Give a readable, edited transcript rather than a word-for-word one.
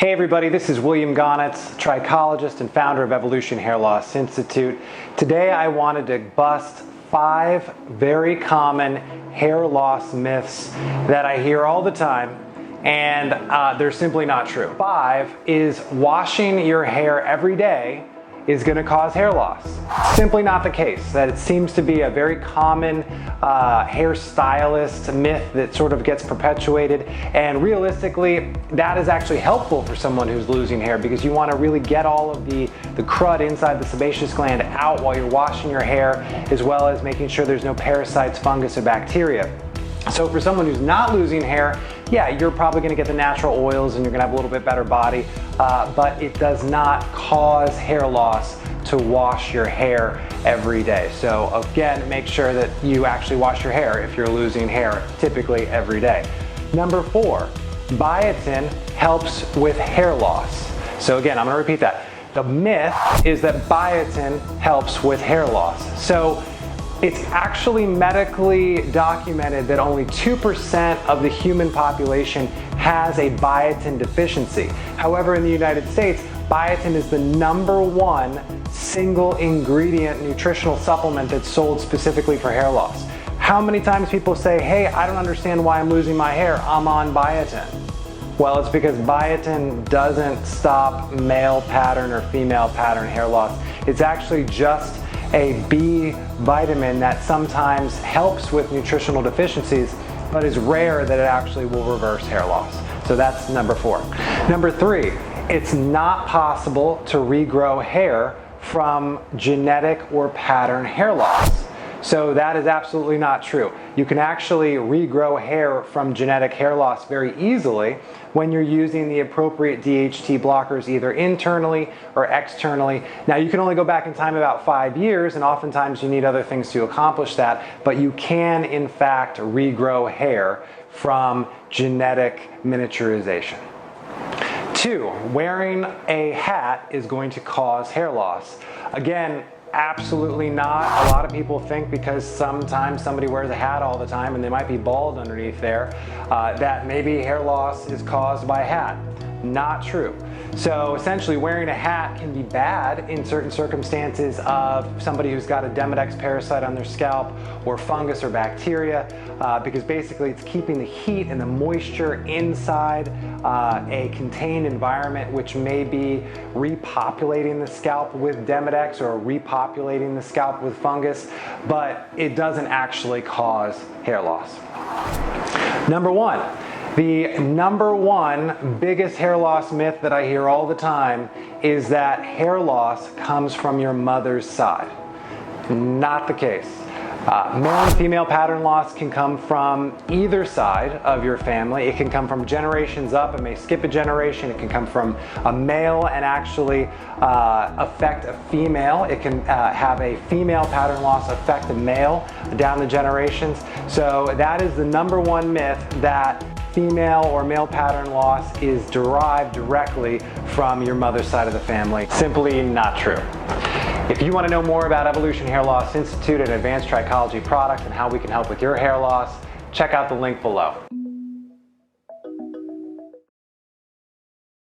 Hey everybody, this is William Gaunitz, trichologist and founder of Evolution Hair Loss Institute. Today I wanted to bust 5 very common hair loss myths that I hear all the time, and they're simply not true. 5 is washing your hair every day is going to cause hair loss. Simply not the case. That it seems to be a very common hairstylist myth that sort of gets perpetuated, and realistically that is actually helpful for someone who's losing hair because you want to really get all of the crud inside the sebaceous gland out while you're washing your hair, as well as making sure there's no parasites, fungus, or bacteria. So for someone who's not losing hair, yeah, you're probably going to get the natural oils and you're going to have a little bit better body, but it does not cause hair loss to wash your hair every day. So again, make sure that you actually wash your hair if you're losing hair, typically every day. Number 4, biotin helps with hair loss. So again, I'm going to repeat that. The myth is that biotin helps with hair loss. So it's actually medically documented that only 2% of the human population has a biotin deficiency. However, in the United States, biotin is the #1 single ingredient nutritional supplement that's sold specifically for hair loss. How many times people say, hey, I don't understand why I'm losing my hair, I'm on biotin. Well, it's because biotin doesn't stop male pattern or female pattern hair loss. It's actually just a B vitamin that sometimes helps with nutritional deficiencies, but is rare that it actually will reverse hair loss. So that's number 4. Number 3, it's not possible to regrow hair from genetic or pattern hair loss. So that is absolutely not true. You can actually regrow hair from genetic hair loss very easily when you're using the appropriate DHT blockers either internally or externally. Now you can only go back in time about 5 years, and oftentimes you need other things to accomplish that, but you can in fact regrow hair from genetic miniaturization. 2, wearing a hat is going to cause hair loss. Again, absolutely not. A lot of people think because sometimes somebody wears a hat all the time and they might be bald underneath there, that maybe hair loss is caused by a hat. Not true. So essentially wearing a hat can be bad in certain circumstances of somebody who's got a Demodex parasite on their scalp or fungus or bacteria, because basically it's keeping the heat and the moisture inside a contained environment, which may be repopulating the scalp with Demodex or repopulating the scalp with fungus, but it doesn't actually cause hair loss. Number 1. The #1 biggest hair loss myth that I hear all the time is that hair loss comes from your mother's side. Not the case. Male and female pattern loss can come from either side of your family. It can come from generations up. It may skip a generation. It can come from a male and actually affect a female. It can have a female pattern loss affect a male down the generations. So that is the #1 myth, that female or male pattern loss is derived directly from your mother's side of the family. Simply not true. If you want to know more about Evolution Hair Loss Institute, an advanced trichology product, and how we can help with your hair loss, check out the link below.